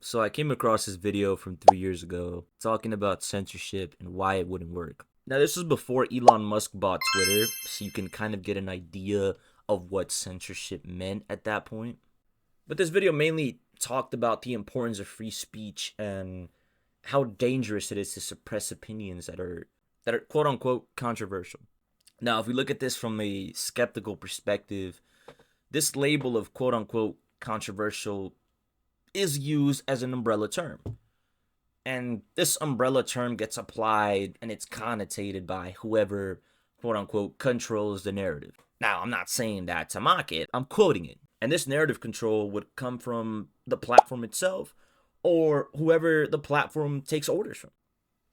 So I came across this video from 3 years ago talking about censorship and why it wouldn't work. Now, this was before Elon Musk bought Twitter, so you can kind of get an idea of what censorship meant at that point. But this video mainly talked about the importance of free speech and how dangerous it is to suppress opinions that are quote unquote controversial. Now, if we look at this from a skeptical perspective, this label of quote unquote controversial is used as an umbrella term. And this umbrella term gets applied and it's connotated by whoever, quote unquote, controls the narrative. Now, I'm not saying that to mock it, I'm quoting it. And this narrative control would come from the platform itself or whoever the platform takes orders from,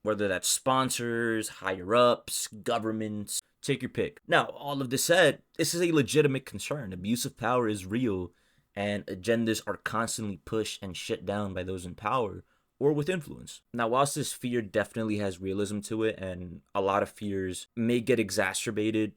whether that's sponsors, higher ups, governments, take your pick. Now, all of this said, this is a legitimate concern. Abuse of power is real, and agendas are constantly pushed and shut down by those in power or with influence. Now, whilst this fear definitely has realism to it, and a lot of fears may get exacerbated,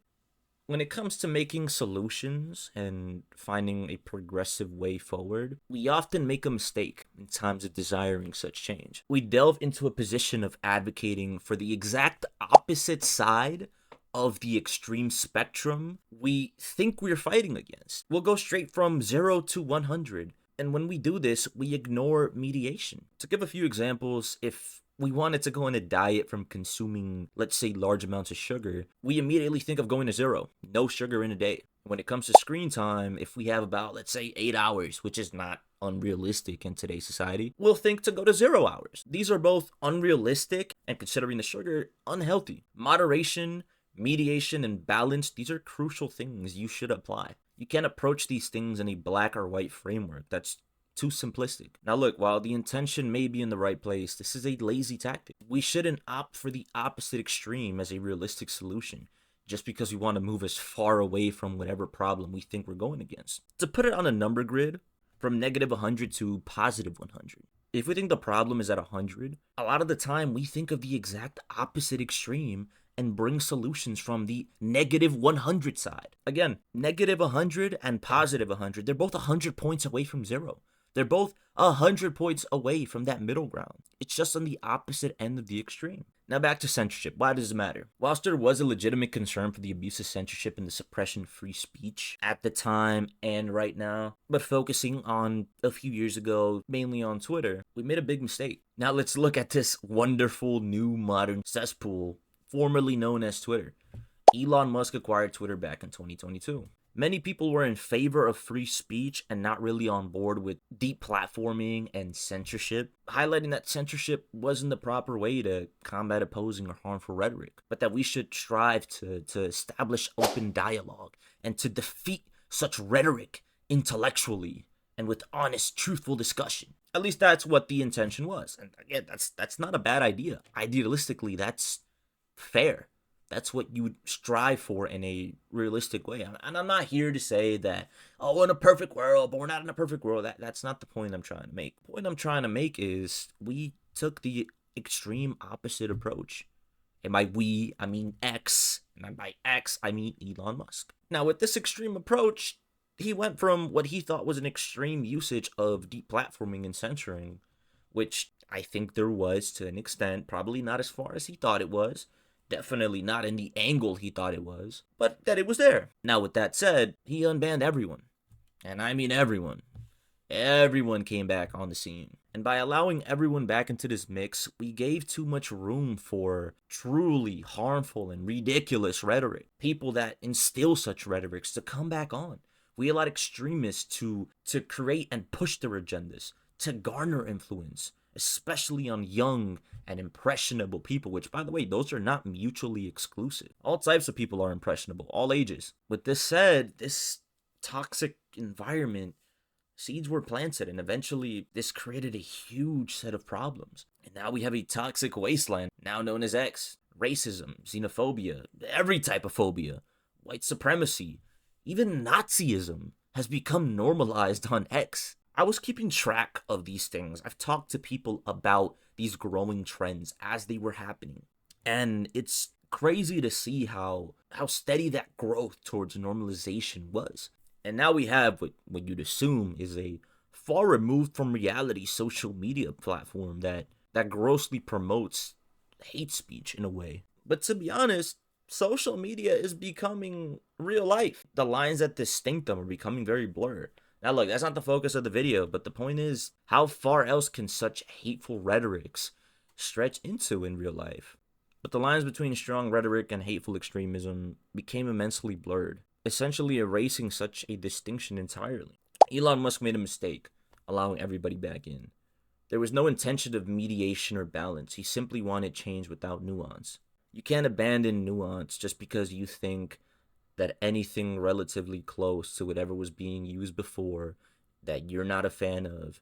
when it comes to making solutions and finding a progressive way forward, we often make a mistake in times of desiring such change. We delve into a position of advocating for the exact opposite side of the extreme spectrum we think we're fighting against. We'll go straight from 0 to 100. And when we do this, we ignore mediation. To give a few examples, if we wanted to go on a diet from consuming, let's say, large amounts of sugar, we immediately think of going to 0. No sugar in a day. When it comes to screen time, if we have about, let's say, 8 hours, which is not unrealistic in today's society, we'll think to go to 0 hours. These are both unrealistic and, considering the sugar, unhealthy. Moderation, mediation, and balance, these are crucial things you should apply. You can't approach these things in a black or white framework. That's too simplistic. Now look, while the intention may be in the right place, this is a lazy tactic. We shouldn't opt for the opposite extreme as a realistic solution just because we want to move as far away from whatever problem we think we're going against. To put it on a number grid, from negative 100 to positive 100. If we think the problem is at 100, a lot of the time we think of the exact opposite extreme and bring solutions from the negative 100 side. Again, negative 100 and positive 100, they're both 100 points away from 0. They're both 100 points away from that middle ground. It's just on the opposite end of the extreme. Now back to censorship. Why does it matter? Whilst there was a legitimate concern for the abuse of censorship and the suppression of free speech at the time and right now, but focusing on a few years ago, mainly on Twitter, we made a big mistake. Now let's look at this wonderful new modern cesspool formerly known as Twitter. Elon Musk acquired Twitter back in 2022. Many people were in favor of free speech and not really on board with deplatforming and censorship, highlighting that censorship wasn't the proper way to combat opposing or harmful rhetoric, but that we should strive to establish open dialogue and to defeat such rhetoric intellectually and with honest, truthful discussion. At least that's what the intention was. And again, that's not a bad idea. Idealistically, that's fair. That's what you would strive for in a realistic way. And I'm not here to say that, oh, we're in a perfect world, but we're not in a perfect world. That's not the point I'm trying to make. The point I'm trying to make is we took the extreme opposite approach. And by we, I mean X. And by X, I mean Elon Musk. Now, with this extreme approach, he went from what he thought was an extreme usage of deplatforming and censoring, which I think there was to an extent, probably not as far as he thought it was. Definitely not in the angle he thought it was, but that it was there. Now, with that said, he unbanned everyone. And I mean everyone. Everyone came back on the scene. And by allowing everyone back into this mix, we gave too much room for truly harmful and ridiculous rhetoric. People that instill such rhetorics to come back on. We allowed extremists to create and push their agendas, to garner influence, especially on young and impressionable people, which, by the way, those are not mutually exclusive. All types of people are impressionable, all ages. With this said, this toxic environment, seeds were planted, and eventually this created a huge set of problems. And now we have a toxic wasteland, now known as X. Racism, xenophobia, every type of phobia, white supremacy, even Nazism has become normalized on X. I was keeping track of these things. I've talked to people about these growing trends as they were happening. And it's crazy to see how steady that growth towards normalization was. And now we have what you'd assume is a far removed from reality social media platform that grossly promotes hate speech in a way. But to be honest, social media is becoming real life. The lines that distinct them are becoming very blurred. Now, look, that's not the focus of the video, but the point is, how far else can such hateful rhetorics stretch into in real life? But the lines between strong rhetoric and hateful extremism became immensely blurred, essentially erasing such a distinction entirely. Elon Musk made a mistake, allowing everybody back in. There was no intention of mediation or balance. He simply wanted change without nuance. You can't abandon nuance just because you think that anything relatively close to whatever was being used before that you're not a fan of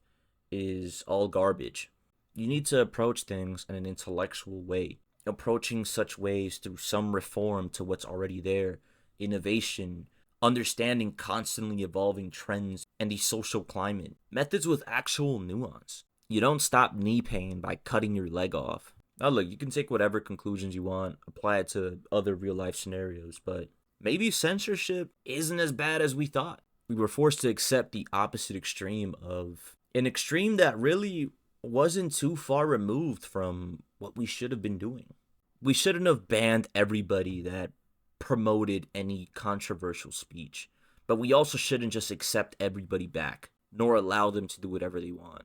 is all garbage. You need to approach things in an intellectual way, approaching such ways through some reform to what's already there, innovation, understanding constantly evolving trends and the social climate, methods with actual nuance. You don't stop knee pain by cutting your leg off. Now, look, you can take whatever conclusions you want, apply it to other real life scenarios, but maybe censorship isn't as bad as we thought. We were forced to accept the opposite extreme of an extreme that really wasn't too far removed from what we should have been doing. We shouldn't have banned everybody that promoted any controversial speech, but we also shouldn't just accept everybody back, nor allow them to do whatever they want.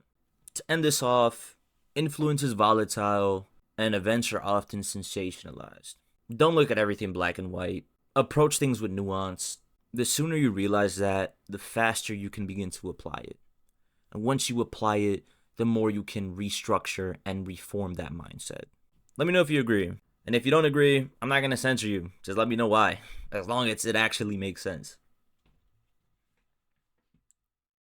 To end this off, influence is volatile, and events are often sensationalized. Don't look at everything black and white. Approach things with nuance. The sooner you realize that, the faster you can begin to apply it. And once you apply it, the more you can restructure and reform that mindset. Let me know if you agree. And if you don't agree, I'm not going to censor you. Just let me know why. As long as it actually makes sense.